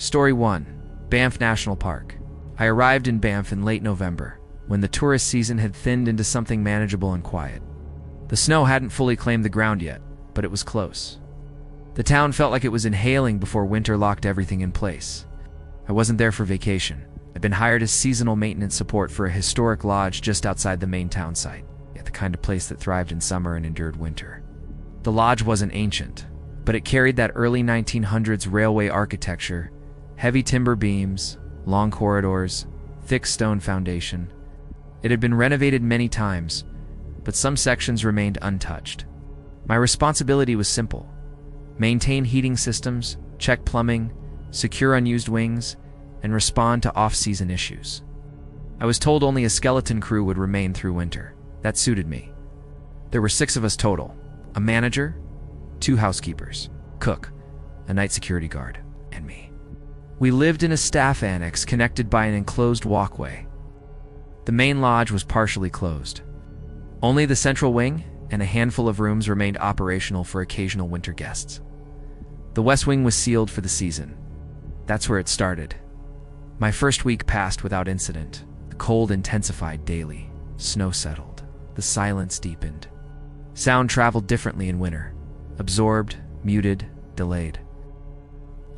Story 1. Banff National Park. I arrived in Banff in late November, when the tourist season had thinned into something manageable and quiet. The snow hadn't fully claimed the ground yet, but it was close. The town felt like it was inhaling before winter locked everything in place. I wasn't there for vacation. I'd been hired as seasonal maintenance support for a historic lodge just outside the main town site, the kind of place that thrived in summer and endured winter. The lodge wasn't ancient, but it carried that early 1900s railway architecture, heavy timber beams, long corridors, thick stone foundation. It had been renovated many times, but some sections remained untouched. My responsibility was simple: maintain heating systems, check plumbing, secure unused wings, and respond to off-season issues. I was told only a skeleton crew would remain through winter. That suited me. There were 6 of us total: a manager, 2 housekeepers, cook, a night security guard, and me. We lived in a staff annex connected by an enclosed walkway. The main lodge was partially closed. Only the central wing and a handful of rooms remained operational for occasional winter guests. The west wing was sealed for the season. That's where it started. My first week passed without incident. The cold intensified daily. Snow settled. The silence deepened. Sound traveled differently in winter. Absorbed, muted, delayed.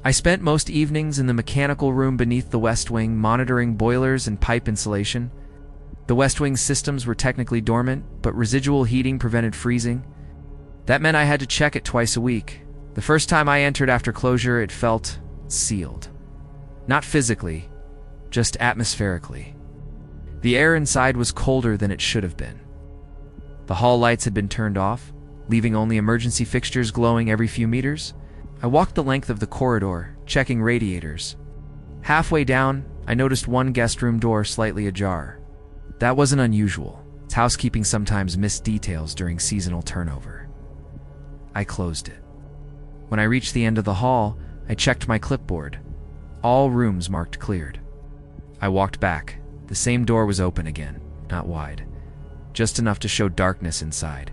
I spent most evenings in the mechanical room beneath the west wing, monitoring boilers and pipe insulation. The west wing's systems were technically dormant, but residual heating prevented freezing. That meant I had to check it twice a week. The first time I entered after closure, it felt sealed. Not physically, just atmospherically. The air inside was colder than it should have been. The hall lights had been turned off, leaving only emergency fixtures glowing every few meters. I walked the length of the corridor, checking radiators. Halfway down, I noticed one guest room door slightly ajar. That wasn't unusual. Housekeeping sometimes missed details during seasonal turnover. I closed it. When I reached the end of the hall, I checked my clipboard. All rooms marked cleared. I walked back. The same door was open again, not wide. Just enough to show darkness inside.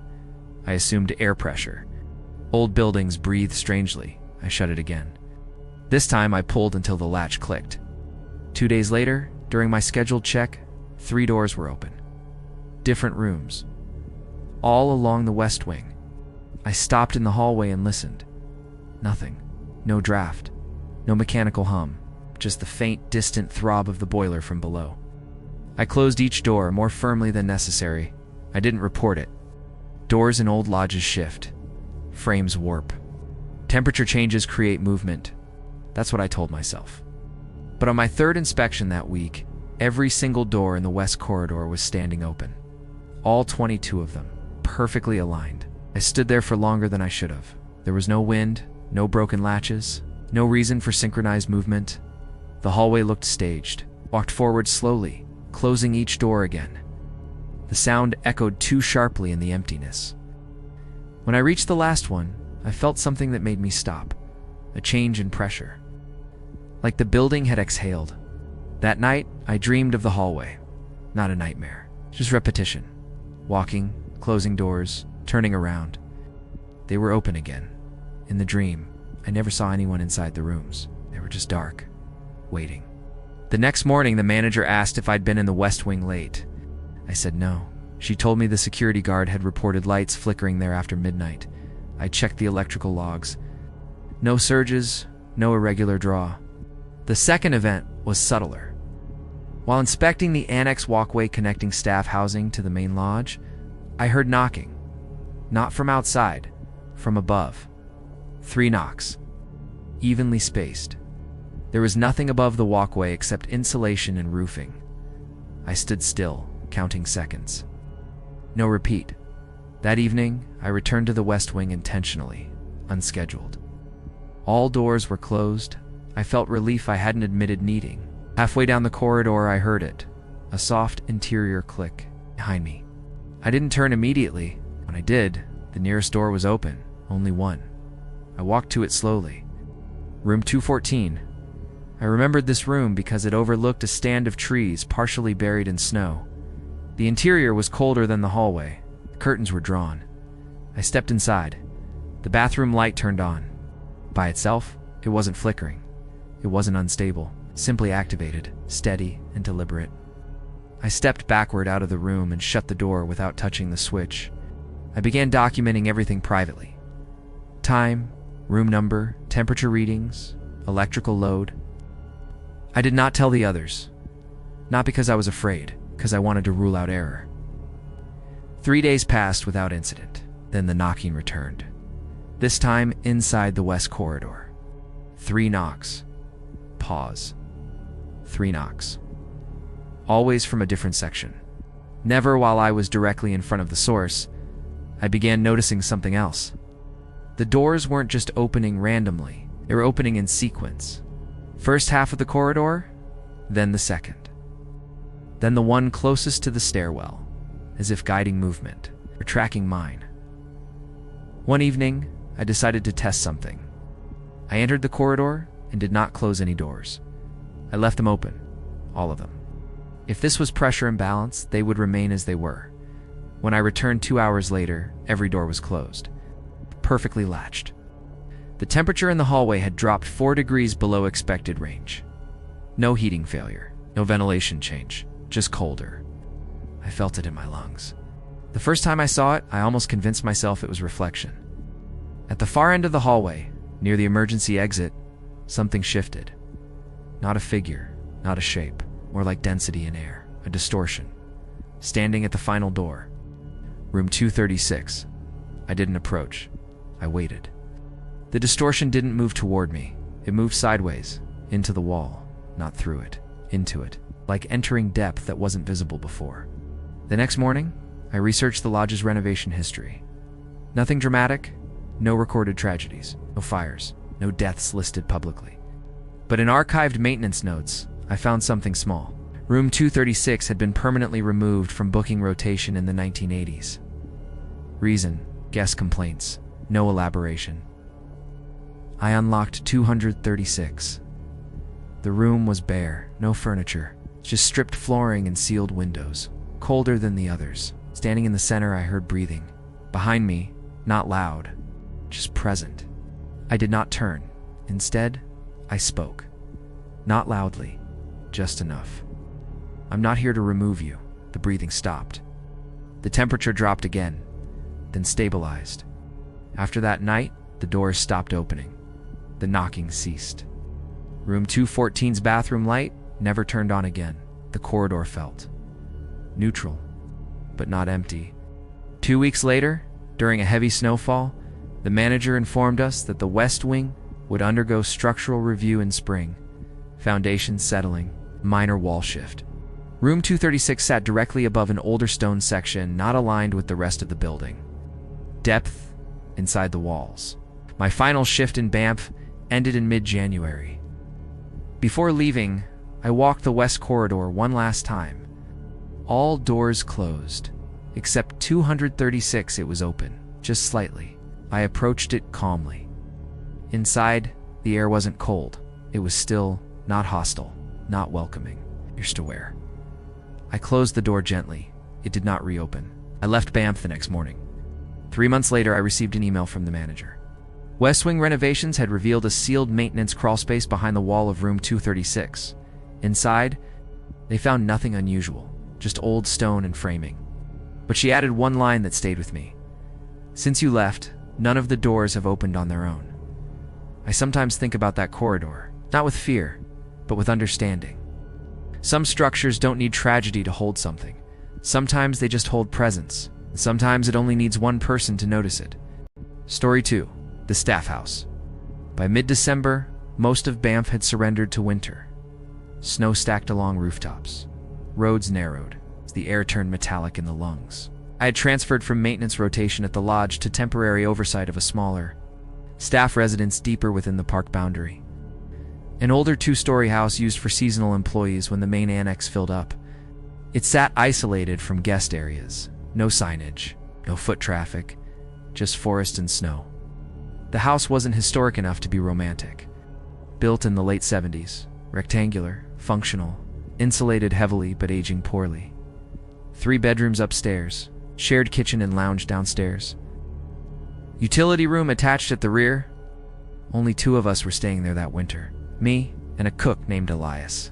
I assumed air pressure. Old buildings breathe strangely. I shut it again. This time I pulled until the latch clicked. 2 days later, during my scheduled check, 3 doors were open. Different rooms. All along the west wing. I stopped in the hallway and listened. Nothing. No draft. No mechanical hum. Just the faint, distant throb of the boiler from below. I closed each door more firmly than necessary. I didn't report it. Doors in old lodges shift. Frames warp. Temperature changes create movement. That's what I told myself. But on my 3rd inspection that week, every single door in the west corridor was standing open. All 22 of them, perfectly aligned. I stood there for longer than I should have. There was no wind, no broken latches, no reason for synchronized movement. The hallway looked staged. Walked forward slowly, closing each door again. The sound echoed too sharply in the emptiness. When I reached the last one, I felt something that made me stop. A change in pressure. Like the building had exhaled. That night, I dreamed of the hallway. Not a nightmare. Just repetition. Walking, closing doors, turning around. They were open again. In the dream, I never saw anyone inside the rooms. They were just dark, waiting. The next morning, the manager asked if I'd been in the west wing late. I said no. She told me the security guard had reported lights flickering there after midnight. I checked the electrical logs. No surges, no irregular draw. The second event was subtler. While inspecting the annex walkway connecting staff housing to the main lodge, I heard knocking. Not from outside, from above. 3 knocks. Evenly spaced. There was nothing above the walkway except insulation and roofing. I stood still, counting seconds. No repeat. That evening, I returned to the west wing intentionally, unscheduled. All doors were closed. I felt relief I hadn't admitted needing. Halfway down the corridor, I heard it. A soft interior click behind me. I didn't turn immediately. When I did, the nearest door was open, only one. I walked to it slowly. Room 214. I remembered this room because it overlooked a stand of trees partially buried in snow. The interior was colder than the hallway. The curtains were drawn. I stepped inside. The bathroom light turned on. By itself, it wasn't flickering. It wasn't unstable, simply activated, steady and deliberate. I stepped backward out of the room and shut the door without touching the switch. I began documenting everything privately. Time, room number, temperature readings, electrical load. I did not tell the others. Not because I was afraid, because I wanted to rule out error. 3 days passed without incident. Then the knocking returned. This time inside the west corridor. 3 knocks. Pause. 3 knocks. Always from a different section. Never while I was directly in front of the source. I began noticing something else. The doors weren't just opening randomly. They were opening in sequence. First half of the corridor, then the second. Then the one closest to the stairwell, as if guiding movement, or tracking mine. One evening, I decided to test something. I entered the corridor and did not close any doors. I left them open, all of them. If this was pressure imbalance, they would remain as they were. When I returned 2 hours later, every door was closed, perfectly latched. The temperature in the hallway had dropped 4 degrees below expected range. No heating failure, no ventilation change, just colder. I felt it in my lungs. The first time I saw it, I almost convinced myself it was reflection. At the far end of the hallway, near the emergency exit, something shifted. Not a figure, not a shape, more like density in air, a distortion. Standing at the final door. Room 236. I didn't approach. I waited. The distortion didn't move toward me. It moved sideways, into the wall, not through it, into it, like entering depth that wasn't visible before. The next morning, I researched the lodge's renovation history. Nothing dramatic, no recorded tragedies, no fires, no deaths listed publicly. But in archived maintenance notes, I found something small. Room 236 had been permanently removed from booking rotation in the 1980s. Reason, guest complaints, no elaboration. I unlocked 236. The room was bare, no furniture, just stripped flooring and sealed windows, colder than the others. Standing in the center, I heard breathing. Behind me, not loud, just present. I did not turn. Instead, I spoke. Not loudly, just enough. I'm not here to remove you. The breathing stopped. The temperature dropped again, then stabilized. After that night, the doors stopped opening. The knocking ceased. Room 214's bathroom light never turned on again. The corridor felt neutral, but not empty. 2 weeks later, during a heavy snowfall, the manager informed us that the West Wing would undergo structural review in spring. Foundation settling, minor wall shift. Room 236 sat directly above an older stone section not aligned with the rest of the building. Depth inside the walls. My final shift in Banff ended in mid-January. Before leaving, I walked the west corridor one last time. All doors closed, except 236. It was open, just slightly. I approached it calmly. Inside, the air wasn't cold. It was still, not hostile, not welcoming. Here's to where. I closed the door gently. It did not reopen. I left Banff the next morning. 3 months later, I received an email from the manager. West Wing renovations had revealed a sealed maintenance crawlspace behind the wall of room 236. Inside, they found nothing unusual, just old stone and framing. But she added one line that stayed with me. Since you left, none of the doors have opened on their own. I sometimes think about that corridor, not with fear, but with understanding. Some structures don't need tragedy to hold something. Sometimes they just hold presence. Sometimes it only needs one person to notice it. Story 2. The Staff House. By mid-December, most of Banff had surrendered to winter. Snow stacked along rooftops. Roads narrowed as the air turned metallic in the lungs. I had transferred from maintenance rotation at the lodge to temporary oversight of a smaller, staff residence deeper within the park boundary. An older 2-story house used for seasonal employees when the main annex filled up. It sat isolated from guest areas. No signage, no foot traffic, just forest and snow. The house wasn't historic enough to be romantic. Built in the late 70s, rectangular, functional, insulated heavily but aging poorly. 3 bedrooms upstairs, shared kitchen and lounge downstairs. Utility room attached at the rear. Only 2 of us were staying there that winter. Me and a cook named Elias.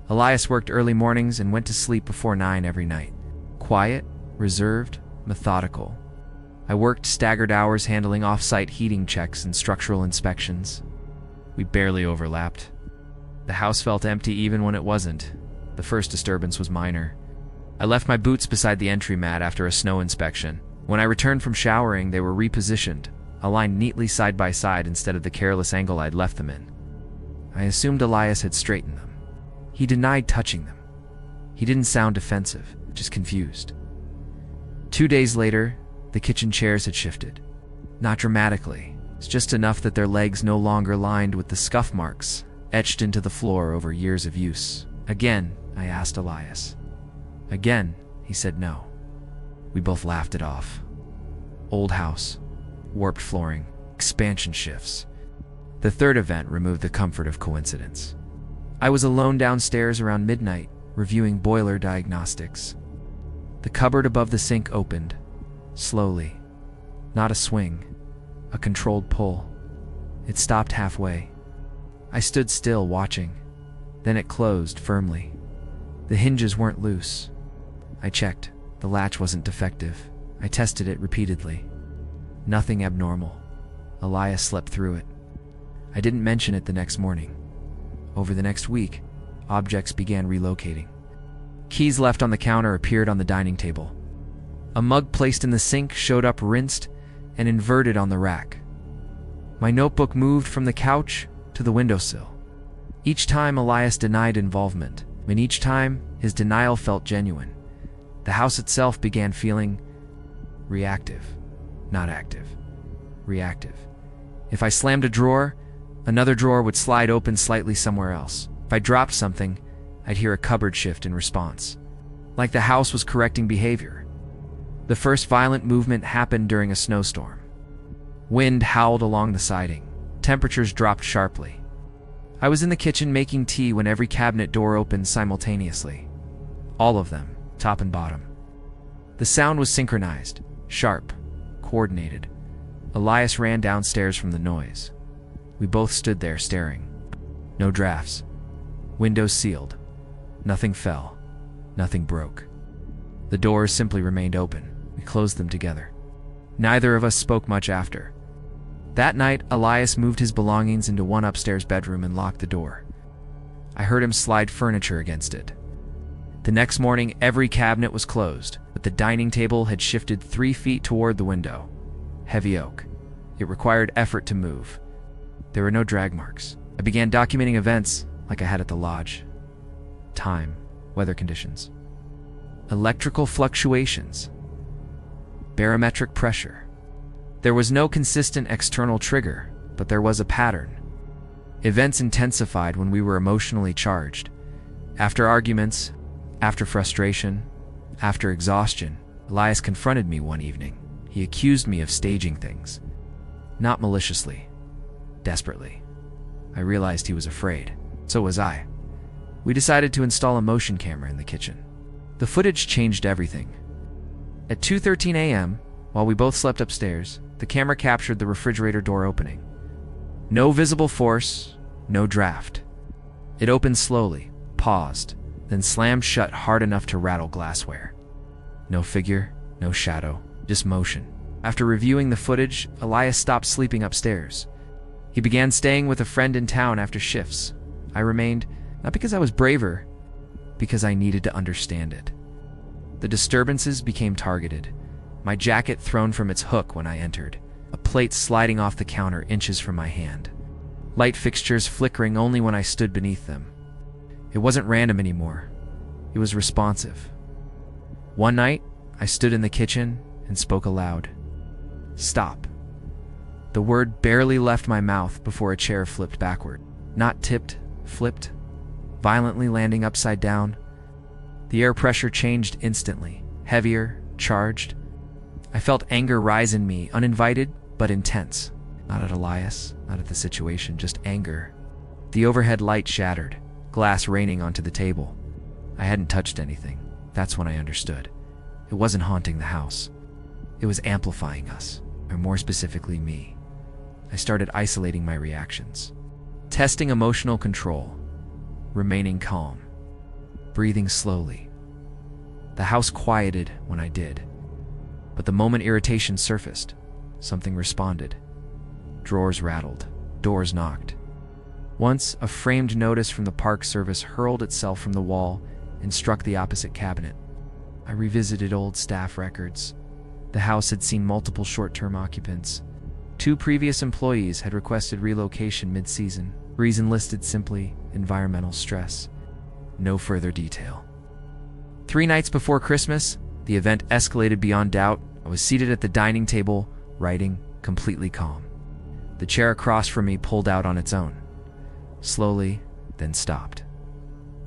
Elias worked early mornings and went to sleep before 9 every night. Quiet, reserved, methodical. I worked staggered hours handling off-site heating checks and structural inspections. We barely overlapped. The house felt empty even when it wasn't. The first disturbance was minor. I left my boots beside the entry mat after a snow inspection. When I returned from showering, they were repositioned, aligned neatly side by side instead of the careless angle I'd left them in. I assumed Elias had straightened them. He denied touching them. He didn't sound defensive, just confused. 2 days later, the kitchen chairs had shifted. Not dramatically. It's just enough that their legs no longer lined with the scuff marks etched into the floor over years of use. Again, I asked Elias. Again, he said no. We both laughed it off. Old house, warped flooring, expansion shifts. The third event removed the comfort of coincidence. I was alone downstairs around midnight, reviewing boiler diagnostics. The cupboard above the sink opened, slowly. Not a swing, a controlled pull. It stopped halfway. I stood still, watching. Then it closed firmly. The hinges weren't loose. I checked. The latch wasn't defective. I tested it repeatedly. Nothing abnormal. Elias slept through it. I didn't mention it the next morning. Over the next week, objects began relocating. Keys left on the counter appeared on the dining table. A mug placed in the sink showed up rinsed and inverted on the rack. My notebook moved from the couch to the windowsill. Each time Elias denied involvement, and each time his denial felt genuine. The house itself began feeling reactive, not active. Reactive. If I slammed a drawer, another drawer would slide open slightly somewhere else. If I dropped something, I'd hear a cupboard shift in response. Like the house was correcting behavior. The first violent movement happened during a snowstorm. Wind howled along the siding. Temperatures dropped sharply. I was in the kitchen making tea when every cabinet door opened simultaneously. All of them, top and bottom. The sound was synchronized, sharp, coordinated. Elias ran downstairs from the noise. We both stood there staring. No drafts. Windows sealed. Nothing fell. Nothing broke. The doors simply remained open. We closed them together. Neither of us spoke much after. That night, Elias moved his belongings into one upstairs bedroom and locked the door. I heard him slide furniture against it. The next morning, every cabinet was closed, but the dining table had shifted 3 feet toward the window. Heavy oak. It required effort to move. There were no drag marks. I began documenting events like I had at the lodge. Time, weather conditions, electrical fluctuations, barometric pressure. There was no consistent external trigger, but there was a pattern. Events intensified when we were emotionally charged. After arguments, after frustration, after exhaustion, Elias confronted me one evening. He accused me of staging things. Not maliciously, desperately. I realized he was afraid. So was I. We decided to install a motion camera in the kitchen. The footage changed everything. At 2:13 a.m., while we both slept upstairs, the camera captured the refrigerator door opening. No visible force, no draft. It opened slowly, paused, then slammed shut hard enough to rattle glassware. No figure, no shadow, just motion. After reviewing the footage, Elias stopped sleeping upstairs. He began staying with a friend in town after shifts. I remained, not because I was braver, because I needed to understand it. The disturbances became targeted. My jacket thrown from its hook when I entered, a plate sliding off the counter inches from my hand. Light fixtures flickering only when I stood beneath them. It wasn't random anymore. It was responsive. One night, I stood in the kitchen and spoke aloud. Stop. The word barely left my mouth before a chair flipped backward. Not tipped, flipped, violently landing upside down. The air pressure changed instantly, heavier, charged. I felt anger rise in me, uninvited but intense. Not at Elias, not at the situation, just anger. The overhead light shattered, glass raining onto the table. I hadn't touched anything. That's when I understood. It wasn't haunting the house. It was amplifying us, or more specifically me. I started isolating my reactions. Testing emotional control, remaining calm, breathing slowly. The house quieted when I did, but the moment irritation surfaced, something responded. Drawers rattled, doors knocked. Once, a framed notice from the Park Service hurled itself from the wall and struck the opposite cabinet. I revisited old staff records. The house had seen multiple short-term occupants. 2 previous employees had requested relocation mid-season. Reason listed simply environmental stress. No further detail. 3 nights before Christmas, the event escalated beyond doubt. I was seated at the dining table, writing, completely calm. The chair across from me pulled out on its own. Slowly, then stopped.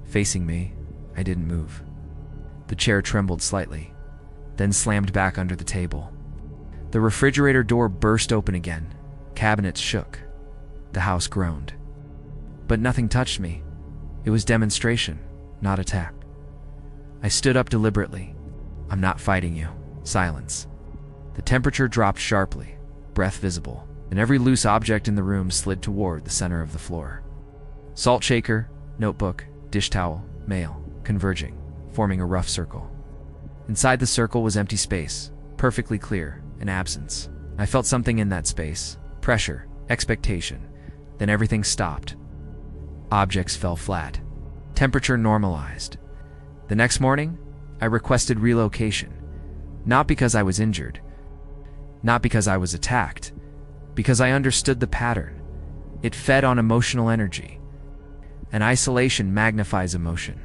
Facing me, I didn't move. The chair trembled slightly, then slammed back under the table. The refrigerator door burst open again. Cabinets shook. The house groaned. But nothing touched me. It was demonstration, not attack. I stood up deliberately. I'm not fighting you. Silence. The temperature dropped sharply, breath visible, and every loose object in the room slid toward the center of the floor. Salt shaker, notebook, dish towel, mail, converging, forming a rough circle. Inside the circle was empty space, perfectly clear, an absence. I felt something in that space, pressure, expectation. Then everything stopped. Objects fell flat. Temperature normalized. The next morning, I requested relocation. Not because I was injured. Not because I was attacked. Because I understood the pattern. It fed on emotional energy. And isolation magnifies emotion.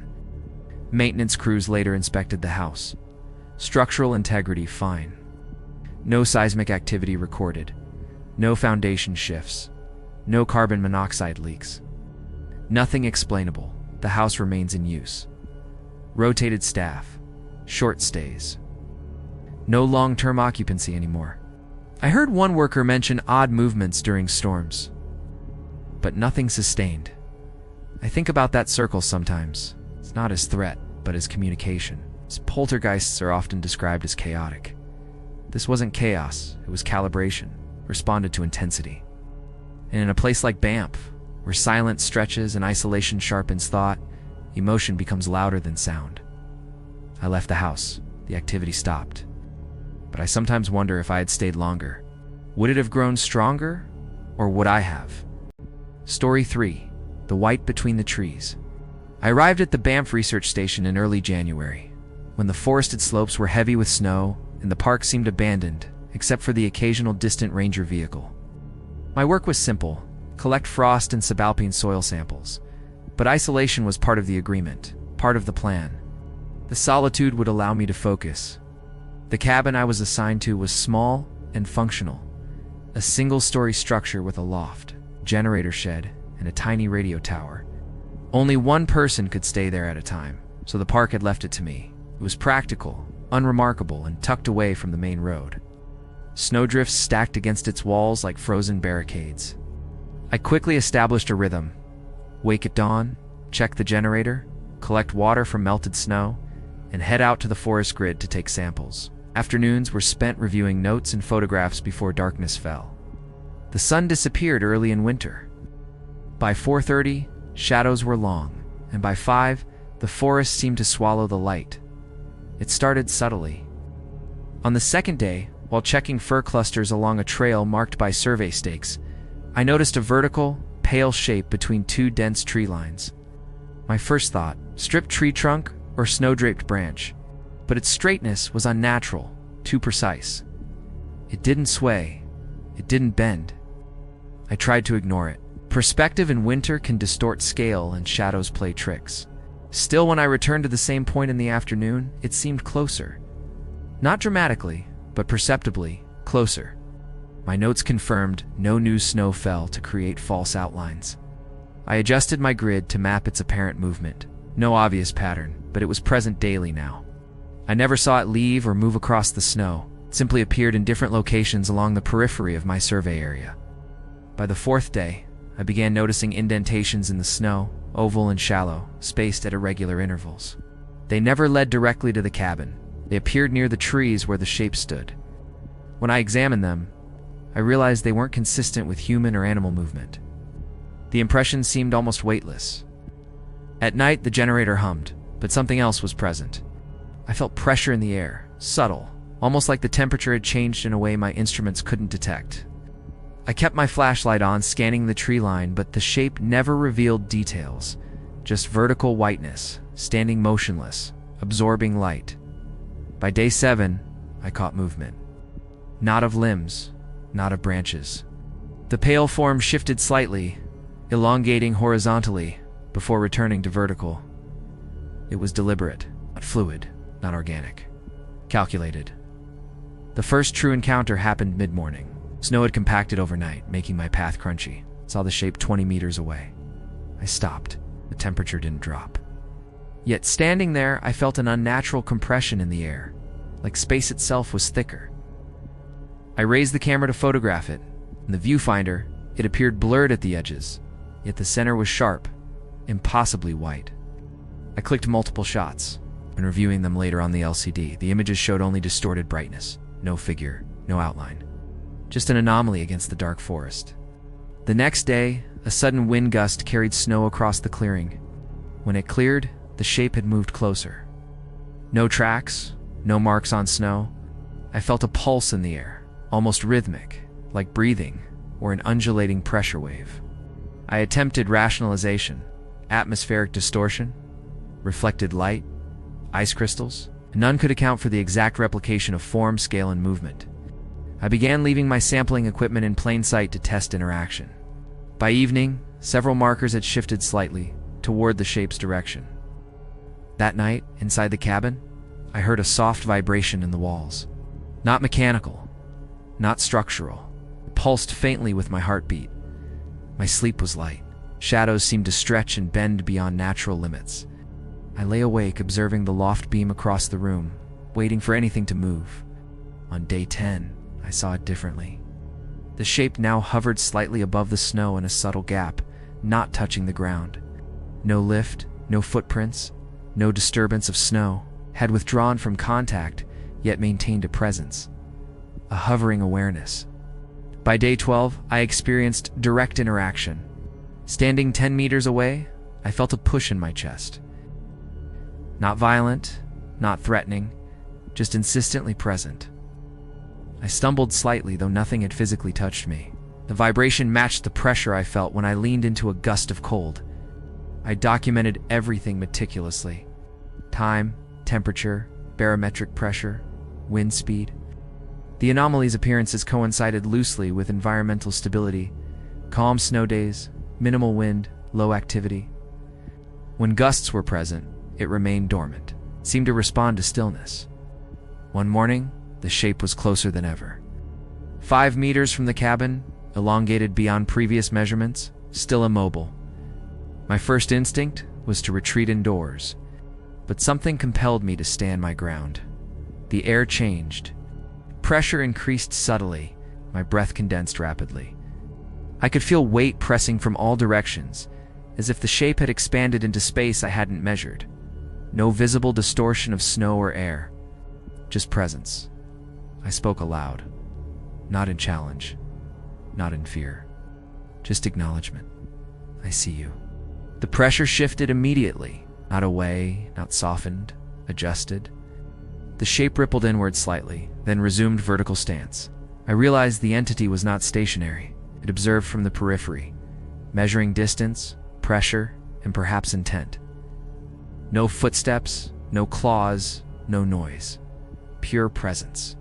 Maintenance crews later inspected the house. Structural integrity fine. No seismic activity recorded. No foundation shifts. No carbon monoxide leaks. Nothing explainable. The house remains in use. Rotated staff. Short stays. No long-term occupancy anymore. I heard one worker mention odd movements during storms. But nothing sustained. I think about that circle sometimes. It's not as threat, but as communication. Poltergeists are often described as chaotic. This wasn't chaos, it was calibration, responded to intensity. And in a place like Banff, where silence stretches and isolation sharpens thought, emotion becomes louder than sound. I left the house. The activity stopped. But I sometimes wonder if I had stayed longer. Would it have grown stronger, or would I have? Story 3. The White Between the Trees. I arrived at the Banff Research Station in early January, when the forested slopes were heavy with snow and the park seemed abandoned, except for the occasional distant ranger vehicle. My work was simple: collect frost and subalpine soil samples. But isolation was part of the agreement, part of the plan. The solitude would allow me to focus. The cabin I was assigned to was small and functional. A single-story structure with a loft, generator shed, and a tiny radio tower. Only one person could stay there at a time, so the park had left it to me. It was practical, unremarkable, and tucked away from the main road. Snowdrifts stacked against its walls like frozen barricades. I quickly established a rhythm. Wake at dawn, check the generator, collect water from melted snow, and head out to the forest grid to take samples. Afternoons were spent reviewing notes and photographs before darkness fell. The sun disappeared early in winter. By 4:30, shadows were long, and by 5, the forest seemed to swallow the light. It started subtly. On the second day, while checking fir clusters along a trail marked by survey stakes, I noticed a vertical, pale shape between 2 dense tree lines. My first thought, stripped tree trunk or snow-draped branch, but its straightness was unnatural, too precise. It didn't sway. It didn't bend. I tried to ignore it. Perspective in winter can distort scale and shadows play tricks. Still, when I returned to the same point in the afternoon, it seemed closer. Not dramatically, but perceptibly closer. My notes confirmed no new snow fell to create false outlines. I adjusted my grid to map its apparent movement. No obvious pattern, but it was present daily now. I never saw it leave or move across the snow. It simply appeared in different locations along the periphery of my survey area. By the 4th day, I began noticing indentations in the snow, oval and shallow, spaced at irregular intervals. They never led directly to the cabin. They appeared near the trees where the shape stood. When I examined them, I realized they weren't consistent with human or animal movement. The impression seemed almost weightless. At night, the generator hummed, but something else was present. I felt pressure in the air, subtle, almost like the temperature had changed in a way my instruments couldn't detect. I kept my flashlight on, scanning the tree line, but the shape never revealed details, just vertical whiteness, standing motionless, absorbing light. By day 7, I caught movement. Not of limbs, not of branches. The pale form shifted slightly, elongating horizontally, before returning to vertical. It was deliberate, not fluid, not organic. Calculated. The first true encounter happened mid-morning. Snow had compacted overnight, making my path crunchy. Saw the shape 20 meters away. I stopped. The temperature didn't drop. Yet standing there, I felt an unnatural compression in the air, like space itself was thicker. I raised the camera to photograph it. In the viewfinder, it appeared blurred at the edges, yet the center was sharp, impossibly white. I clicked multiple shots. When reviewing them later on the LCD, the images showed only distorted brightness, no figure, no outline. Just an anomaly against the dark forest. The next day, a sudden wind gust carried snow across the clearing. When it cleared, the shape had moved closer. No tracks, no marks on snow. I felt a pulse in the air, almost rhythmic, like breathing or an undulating pressure wave. I attempted rationalization, atmospheric distortion, reflected light, ice crystals. None could account for the exact replication of form, scale, and movement. I began leaving my sampling equipment in plain sight to test interaction. By evening, several markers had shifted slightly toward the shape's direction. That night, inside the cabin, I heard a soft vibration in the walls. Not mechanical, not structural. It pulsed faintly with my heartbeat. My sleep was light. Shadows seemed to stretch and bend beyond natural limits. I lay awake, observing the loft beam across the room, waiting for anything to move. On day 10, I saw it differently. The shape now hovered slightly above the snow in a subtle gap, not touching the ground. No lift, no footprints, no disturbance of snow. Had withdrawn from contact, yet maintained a presence. A hovering awareness. By day 12, I experienced direct interaction. Standing 10 meters away, I felt a push in my chest. Not violent, not threatening, just insistently present. I stumbled slightly, though nothing had physically touched me. The vibration matched the pressure I felt when I leaned into a gust of cold. I documented everything meticulously. Time, temperature, barometric pressure, wind speed. The anomaly's appearances coincided loosely with environmental stability, calm snow days, minimal wind, low activity. When gusts were present, it remained dormant, seemed to respond to stillness. One morning, the shape was closer than ever. 5 meters from the cabin, elongated beyond previous measurements, still immobile. My first instinct was to retreat indoors, but something compelled me to stand my ground. The air changed. Pressure increased subtly, my breath condensed rapidly. I could feel weight pressing from all directions, as if the shape had expanded into space I hadn't measured. No visible distortion of snow or air, just presence. I spoke aloud, not in challenge, not in fear, just acknowledgement. I see you. The pressure shifted immediately, not away, not softened, adjusted. The shape rippled inward slightly, then resumed vertical stance. I realized the entity was not stationary. It observed from the periphery, measuring distance, pressure, and perhaps intent. No footsteps, no claws, no noise. Pure presence.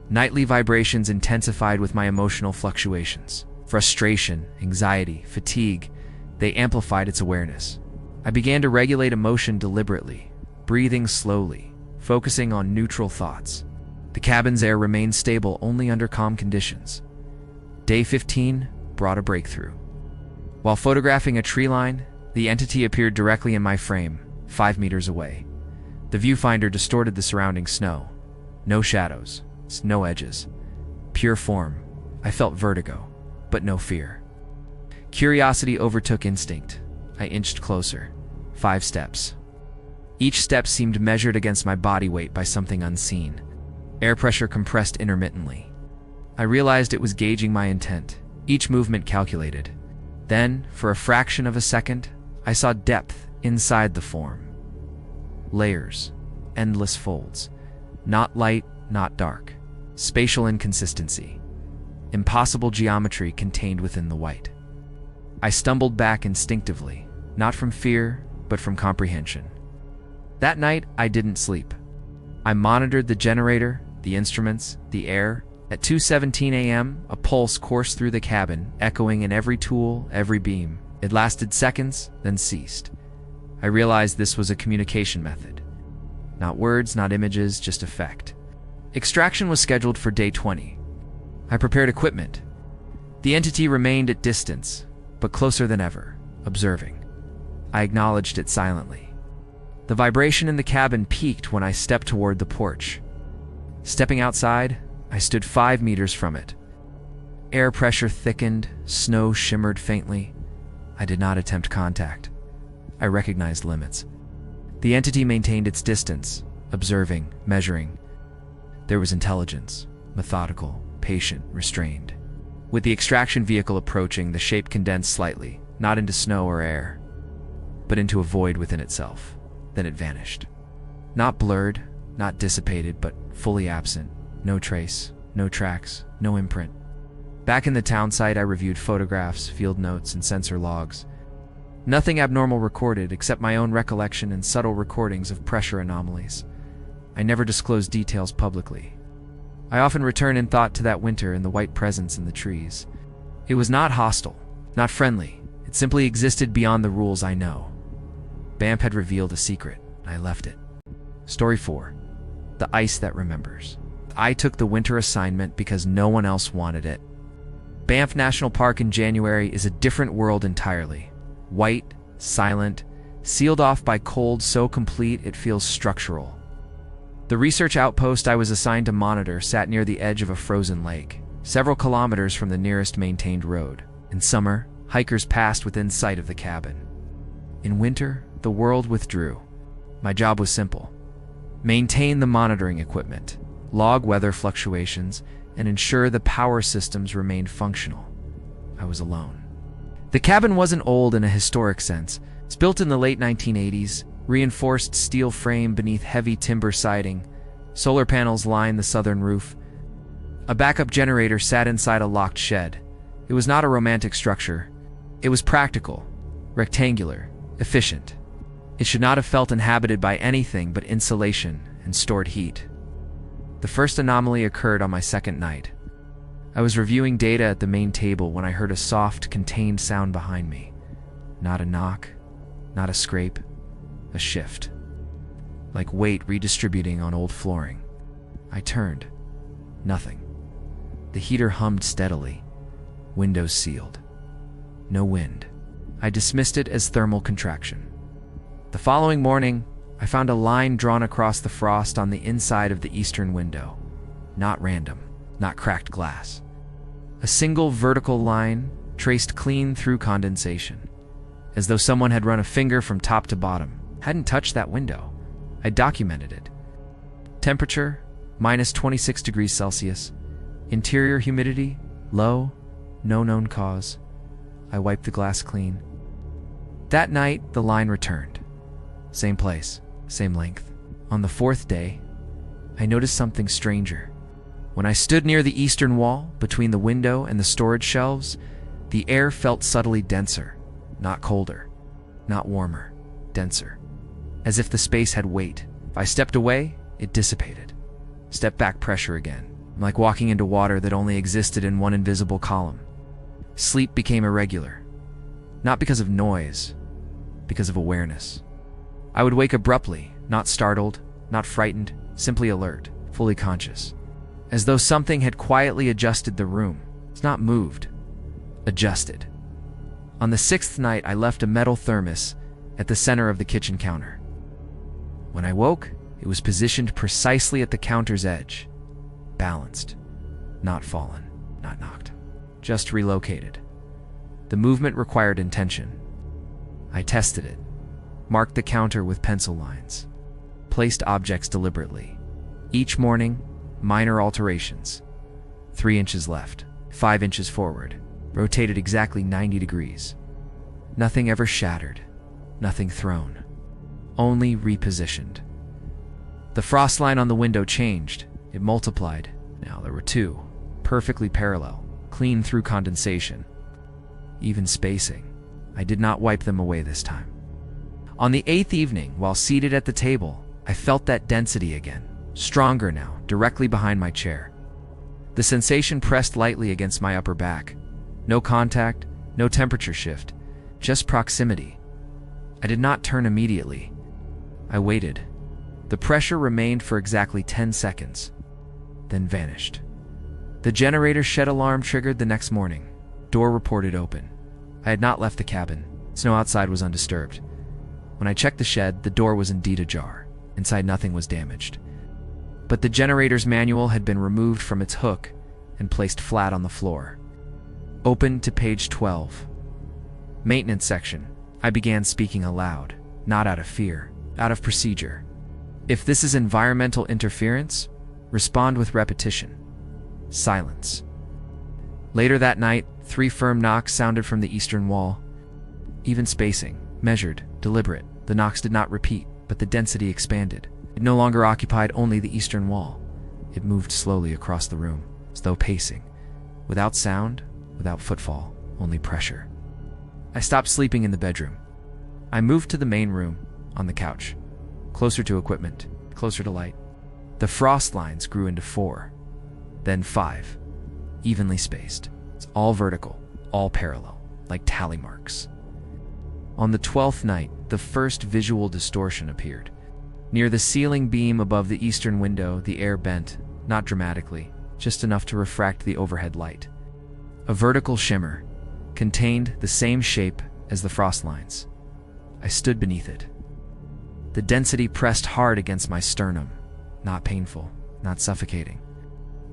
Nightly vibrations intensified with my emotional fluctuations. Frustration, anxiety, fatigue, they amplified its awareness. I began to regulate emotion deliberately, breathing slowly, focusing on neutral thoughts. The cabin's air remained stable only under calm conditions. Day 15 brought a breakthrough. While photographing a tree line, the entity appeared directly in my frame, 5 meters away. The viewfinder distorted the surrounding snow. No shadows, no edges. Pure form. I felt vertigo, but no fear. Curiosity overtook instinct. I inched closer. 5 steps. Each step seemed measured against my body weight by something unseen. Air pressure compressed intermittently. I realized it was gauging my intent, each movement calculated. Then, for a fraction of a second, I saw depth inside the form. Layers, endless folds. Not light, not dark. Spatial inconsistency. Impossible geometry contained within the white. I stumbled back instinctively, not from fear, but from comprehension. That night, I didn't sleep. I monitored the generator, the instruments, the air. At 2:17 a.m., a pulse coursed through the cabin, echoing in every tool, every beam. It lasted seconds, then ceased. I realized this was a communication method. Not words, not images, just effect. Extraction was scheduled for day 20. I prepared equipment. The entity remained at distance, but closer than ever, observing. I acknowledged it silently. The vibration in the cabin peaked when I stepped toward the porch. Stepping outside, I stood 5 meters from it. Air pressure thickened, snow shimmered faintly. I did not attempt contact. I recognized limits. The entity maintained its distance, observing, measuring. There was intelligence, methodical, patient, restrained. With the extraction vehicle approaching, the shape condensed slightly, not into snow or air, but into a void within itself. Then it vanished. Not blurred, not dissipated, but fully absent. No trace, no tracks, no imprint. Back in the town site, I reviewed photographs, field notes, and sensor logs. Nothing abnormal recorded except my own recollection and subtle recordings of pressure anomalies. I never disclosed details publicly. I often return in thought to that winter and the white presence in the trees. It was not hostile, not friendly. It simply existed beyond the rules I know. Banff had revealed a secret. I left it. Story 4. The ice that remembers. I took the winter assignment because no one else wanted it. Banff National Park in January is a different world entirely. White, silent, sealed off by cold so complete it feels structural. The research outpost I was assigned to monitor sat near the edge of a frozen lake, several kilometers from the nearest maintained road. In summer, hikers passed within sight of the cabin. In winter, the world withdrew. My job was simple. Maintain the monitoring equipment, log weather fluctuations, and ensure the power systems remained functional. I was alone. The cabin wasn't old in a historic sense. It's built in the late 1980s, reinforced steel frame beneath heavy timber siding. Solar panels line the southern roof. A backup generator sat inside a locked shed. It was not a romantic structure. It was practical, rectangular, efficient. It should not have felt inhabited by anything but insulation and stored heat. The first anomaly occurred on my second night. I was reviewing data at the main table when I heard a soft, contained sound behind me. Not a knock, not a scrape, a shift. Like weight redistributing on old flooring. I turned. Nothing. The heater hummed steadily. Windows sealed. No wind. I dismissed it as thermal contraction. The following morning, I found a line drawn across the frost on the inside of the eastern window. Not random, not cracked glass. A single vertical line traced clean through condensation, as though someone had run a finger from top to bottom. Hadn't touched that window. I documented it. Temperature, minus 26 degrees Celsius. Interior humidity, low, no known cause. I wiped the glass clean. That night, the line returned. Same place, same length. On the fourth day, I noticed something stranger. When I stood near the eastern wall, between the window and the storage shelves, the air felt subtly denser, not colder, not warmer, denser, as if the space had weight. If I stepped away, it dissipated. Step back, pressure again, like walking into water that only existed in one invisible column. Sleep became irregular, not because of noise, because of awareness. I would wake abruptly, not startled, not frightened, simply alert, fully conscious, as though something had quietly adjusted the room. It's not moved, adjusted. On the sixth night, I left a metal thermos at the center of the kitchen counter. When I woke, it was positioned precisely at the counter's edge, balanced, not fallen, not knocked, just relocated. The movement required intention. I tested it, marked the counter with pencil lines, placed objects deliberately. Each morning, minor alterations. 3 inches left, 5 inches forward, rotated exactly 90 degrees. Nothing ever shattered, nothing thrown, only repositioned. The frost line on the window changed. It multiplied. Now there were two, perfectly parallel, clean through condensation. Even spacing. I did not wipe them away this time. On the 8th evening, while seated at the table, I felt that density again, stronger now, directly behind my chair. The sensation pressed lightly against my upper back. No contact, no temperature shift, just proximity. I did not turn immediately. I waited. The pressure remained for exactly 10 seconds, then vanished. The generator shed alarm triggered the next morning. Door reported open. I had not left the cabin. Snow outside was undisturbed. When I checked the shed, the door was indeed ajar. Inside, nothing was damaged. But the generator's manual had been removed from its hook and placed flat on the floor. Open to page 12. Maintenance section. I began speaking aloud, not out of fear, out of procedure. If this is environmental interference, respond with repetition. Silence. Later that night, 3 firm knocks sounded from the eastern wall. Even spacing, measured, deliberate. The knocks did not repeat, but the density expanded. It no longer occupied only the eastern wall. It moved slowly across the room, as though pacing. Without sound, without footfall, only pressure. I stopped sleeping in the bedroom. I moved to the main room, on the couch. Closer to equipment, closer to light. The frost lines grew into 4, then 5, evenly spaced. It's all vertical, all parallel, like tally marks. On the 12th night, the first visual distortion appeared. Near the ceiling beam above the eastern window, the air bent, not dramatically, just enough to refract the overhead light. A vertical shimmer contained the same shape as the frost lines. I stood beneath it. The density pressed hard against my sternum, not painful, not suffocating,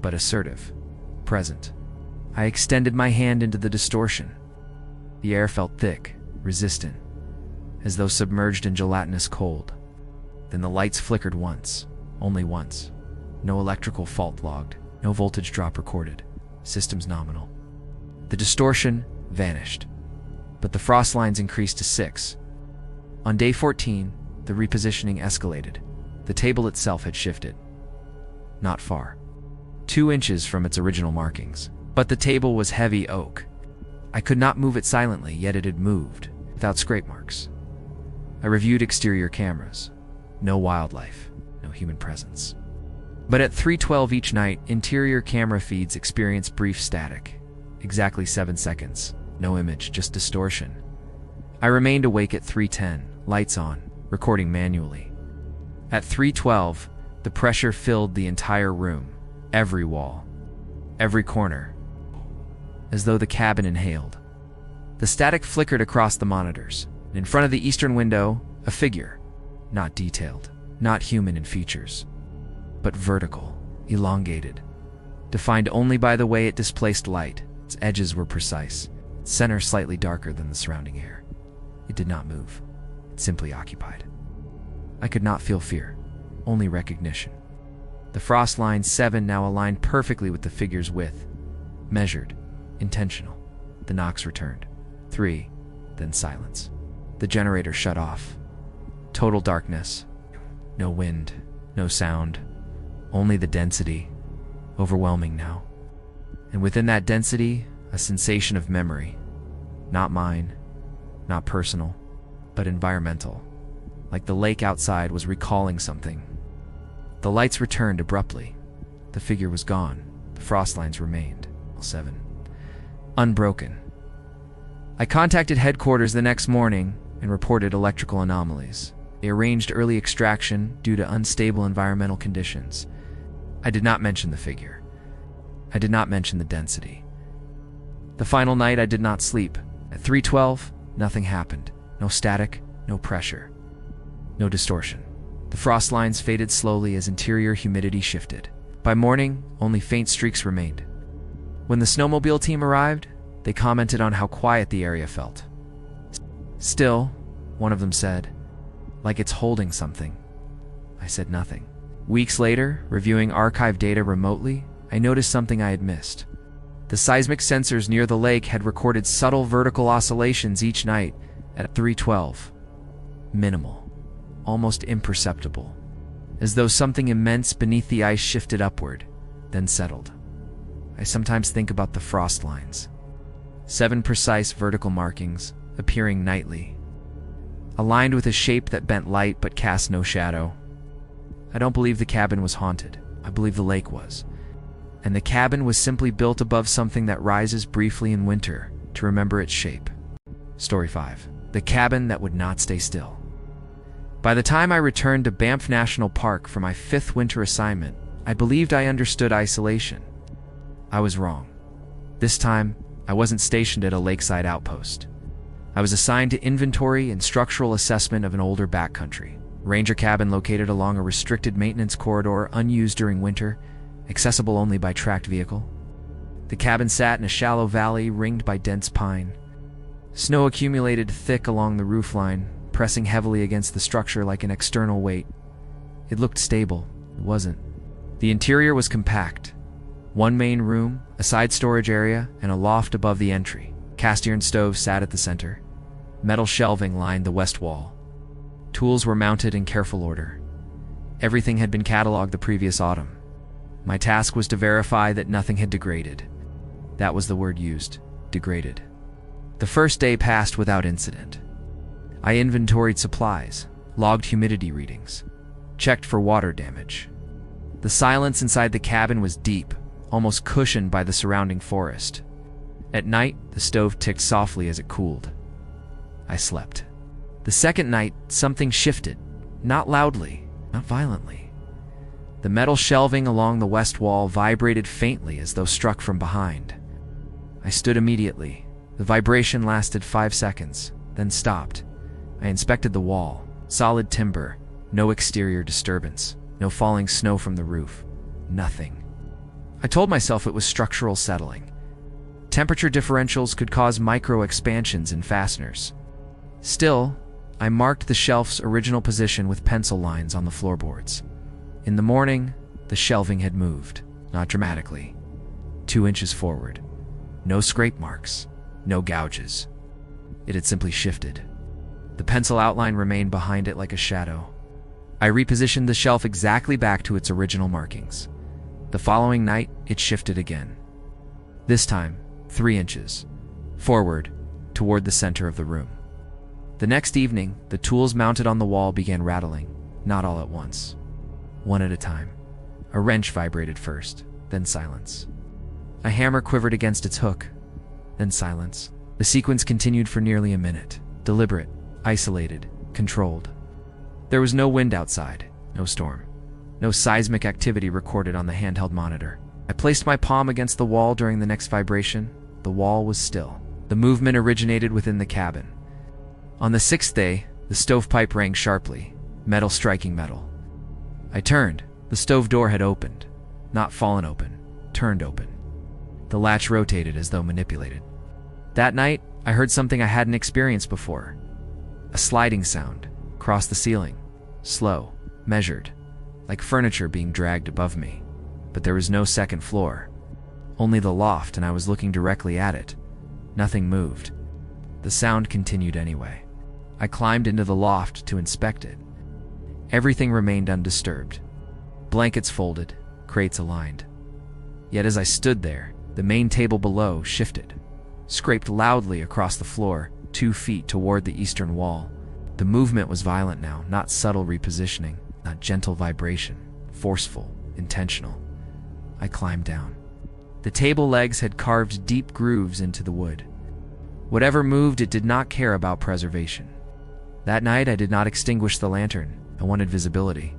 but assertive, present. I extended my hand into the distortion. The air felt thick, resistant, as though submerged in gelatinous cold. Then the lights flickered once, only once. No electrical fault logged, no voltage drop recorded. Systems nominal. The distortion vanished, but the frost lines increased to 6. On day 14, the repositioning escalated. The table itself had shifted. Not far. 2 inches from its original markings. But the table was heavy oak. I could not move it silently, yet it had moved, without scrape marks. I reviewed exterior cameras. No wildlife, no human presence. But at 3:12 each night, interior camera feeds experienced brief static. Exactly 7 seconds. No image, just distortion. I remained awake at 3:10, lights on, recording manually. At 3:12, the pressure filled the entire room, every wall, every corner, as though the cabin inhaled. The static flickered across the monitors. In front of the eastern window, a figure, not detailed, not human in features, but vertical, elongated, defined only by the way it displaced light. Its edges were precise, its center slightly darker than the surrounding air. It did not move. It simply occupied. I could not feel fear, only recognition. The frost line 7 now aligned perfectly with the figure's width. Measured, intentional. The knocks returned. 3, then silence. The generator shut off. Total darkness. No wind, no sound. Only the density. Overwhelming now. And within that density, a sensation of memory. Not mine, not personal, but environmental. Like the lake outside was recalling something. The lights returned abruptly. The figure was gone. The frost lines remained. 7. Unbroken. I contacted headquarters the next morning and reported electrical anomalies. They arranged early extraction due to unstable environmental conditions. I did not mention the figure. I did not mention the density. The final night I did not sleep. At 3:12, nothing happened. No static, no pressure, no distortion. The frost lines faded slowly as interior humidity shifted. By morning, only faint streaks remained. When the snowmobile team arrived, they commented on how quiet the area felt. Still, one of them said, like it's holding something. I said nothing. Weeks later, reviewing archive data remotely, I noticed something I had missed. The seismic sensors near the lake had recorded subtle vertical oscillations each night, At 3:12, minimal, almost imperceptible, as though something immense beneath the ice shifted upward, then settled. I sometimes think about the frost lines. 7 precise vertical markings, appearing nightly, aligned with a shape that bent light but cast no shadow. I don't believe the cabin was haunted. I believe the lake was. And the cabin was simply built above something that rises briefly in winter to remember its shape. Story 5. The cabin that would not stay still. By the time I returned to Banff National Park for my 5th winter assignment, I believed I understood isolation. I was wrong. This time, I wasn't stationed at a lakeside outpost. I was assigned to inventory and structural assessment of an older backcountry ranger cabin located along a restricted maintenance corridor, unused during winter, accessible only by tracked vehicle. The cabin sat in a shallow valley ringed by dense pine. Snow accumulated thick along the roofline, pressing heavily against the structure like an external weight. It looked stable. It wasn't. The interior was compact. One main room, a side storage area, and a loft above the entry. Cast iron stove sat at the center. Metal shelving lined the west wall. Tools were mounted in careful order. Everything had been cataloged the previous autumn. My task was to verify that nothing had degraded. That was the word used, degraded. The first day passed without incident. I inventoried supplies, logged humidity readings, checked for water damage. The silence inside the cabin was deep, almost cushioned by the surrounding forest. At night, the stove ticked softly as it cooled. I slept. The second night, something shifted, not loudly, not violently. The metal shelving along the west wall vibrated faintly as though struck from behind. I stood immediately. The vibration lasted 5 seconds, then stopped. I inspected the wall. Solid timber, no exterior disturbance, no falling snow from the roof, nothing. I told myself it was structural settling. Temperature differentials could cause micro-expansions in fasteners. Still, I marked the shelf's original position with pencil lines on the floorboards. In the morning, the shelving had moved, not dramatically. 2 inches forward. No scrape marks, no gouges. It had simply shifted. The pencil outline remained behind it like a shadow. I repositioned the shelf exactly back to its original markings. The following night, it shifted again. This time, 3 inches. Forward, toward the center of the room. The next evening, the tools mounted on the wall began rattling, not all at once. One at a time. A wrench vibrated first, then silence. A hammer quivered against its hook, then silence. The sequence continued for nearly a minute. Deliberate, isolated, controlled. There was no wind outside, no storm, no seismic activity recorded on the handheld monitor. I placed my palm against the wall during the next vibration. The wall was still. The movement originated within the cabin. On the 6th day, the stovepipe rang sharply, metal striking metal. I turned. The stove door had opened. Not fallen open, turned open. The latch rotated as though manipulated. That night, I heard something I hadn't experienced before. A sliding sound crossed the ceiling, slow, measured, like furniture being dragged above me. But there was no second floor. Only the loft, and I was looking directly at it. Nothing moved. The sound continued anyway. I climbed into the loft to inspect it. Everything remained undisturbed. Blankets folded, crates aligned. Yet as I stood there, the main table below shifted, scraped loudly across the floor, 2 feet toward the eastern wall. The movement was violent now, not subtle repositioning, not gentle vibration, forceful, intentional. I climbed down. The table legs had carved deep grooves into the wood. Whatever moved, it did not care about preservation. That night, I did not extinguish the lantern. I wanted visibility.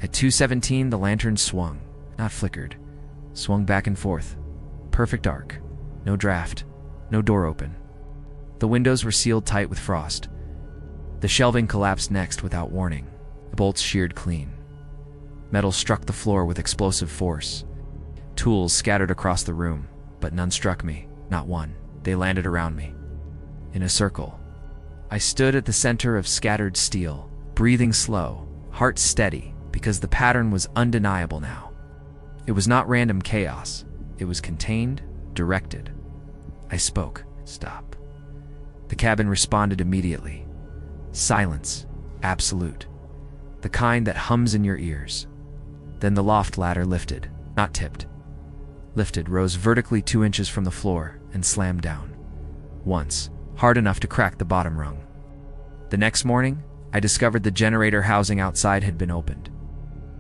At 2:17, the lantern swung, not flickered, swung back and forth. Perfect arc. No draft. No door open. The windows were sealed tight with frost. The shelving collapsed next without warning. The bolts sheared clean. Metal struck the floor with explosive force. Tools scattered across the room, but none struck me, not one. They landed around me. In a circle. I stood at the center of scattered steel, breathing slow, heart steady, because the pattern was undeniable now. It was not random chaos. It was contained, directed. I spoke. Stop. The cabin responded immediately. Silence. Absolute. The kind that hums in your ears. Then the loft ladder lifted, not tipped. Lifted, rose vertically 2 inches from the floor, and slammed down. Once, hard enough to crack the bottom rung. The next morning, I discovered the generator housing outside had been opened.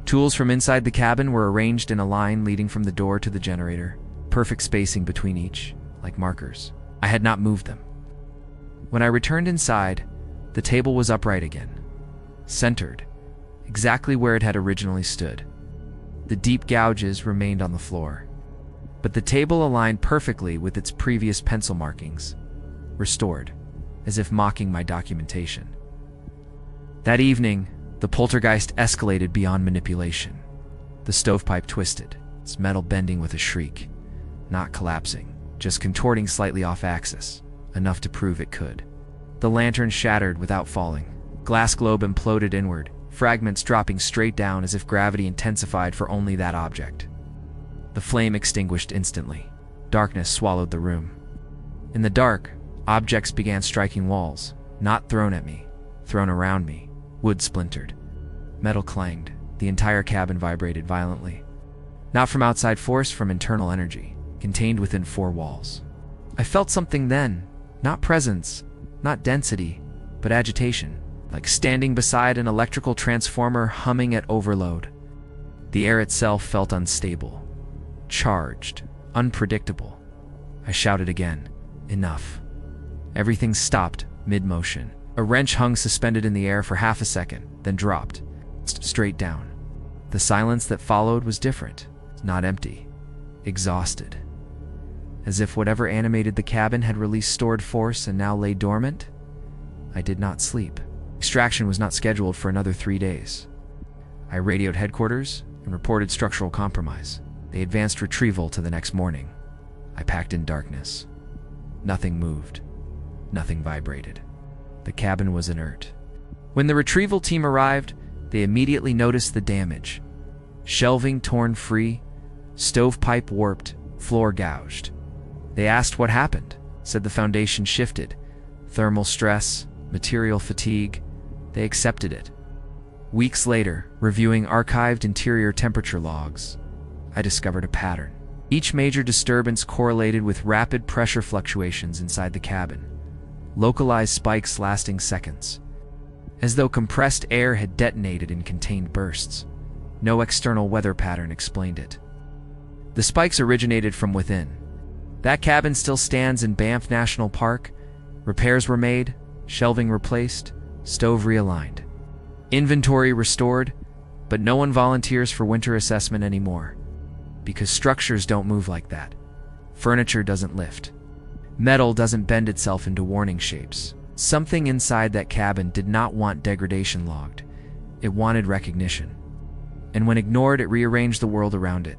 Tools from inside the cabin were arranged in a line leading from the door to the generator, perfect spacing between each, like markers. I had not moved them. When I returned inside, the table was upright again, centered, exactly where it had originally stood. The deep gouges remained on the floor, but the table aligned perfectly with its previous pencil markings, restored, as if mocking my documentation. That evening, the poltergeist escalated beyond manipulation. The stovepipe twisted, its metal bending with a shriek, not collapsing, just contorting slightly off axis, enough to prove it could. The lantern shattered without falling. Glass globe imploded inward, fragments dropping straight down as if gravity intensified for only that object. The flame extinguished instantly. Darkness swallowed the room. In the dark, objects began striking walls, not thrown at me, thrown around me. Wood splintered. Metal clanged. The entire cabin vibrated violently. Not from outside force, from internal energy, contained within 4 walls. I felt something then, not presence, not density, but agitation, like standing beside an electrical transformer humming at overload. The air itself felt unstable, charged, unpredictable. I shouted again, enough. Everything stopped mid-motion. A wrench hung suspended in the air for half a second, then dropped, straight down. The silence that followed was different, not empty, exhausted. As if whatever animated the cabin had released stored force and now lay dormant. I did not sleep. Extraction was not scheduled for another 3 days. I radioed headquarters and reported structural compromise. They advanced retrieval to the next morning. I packed in darkness. Nothing moved. Nothing vibrated. The cabin was inert. When the retrieval team arrived, they immediately noticed the damage. Shelving torn free, stovepipe warped, floor gouged. They asked what happened, said the foundation shifted. Thermal stress, material fatigue. They accepted it. Weeks later, reviewing archived interior temperature logs, I discovered a pattern. Each major disturbance correlated with rapid pressure fluctuations inside the cabin. Localized spikes lasting seconds, as though compressed air had detonated in contained bursts. No external weather pattern explained it. The spikes originated from within. That cabin still stands in Banff National Park. Repairs were made, shelving replaced, stove realigned. Inventory restored, but no one volunteers for winter assessment anymore. Because structures don't move like that. Furniture doesn't lift. Metal doesn't bend itself into warning shapes. Something inside that cabin did not want degradation logged. It wanted recognition. And when ignored, it rearranged the world around it.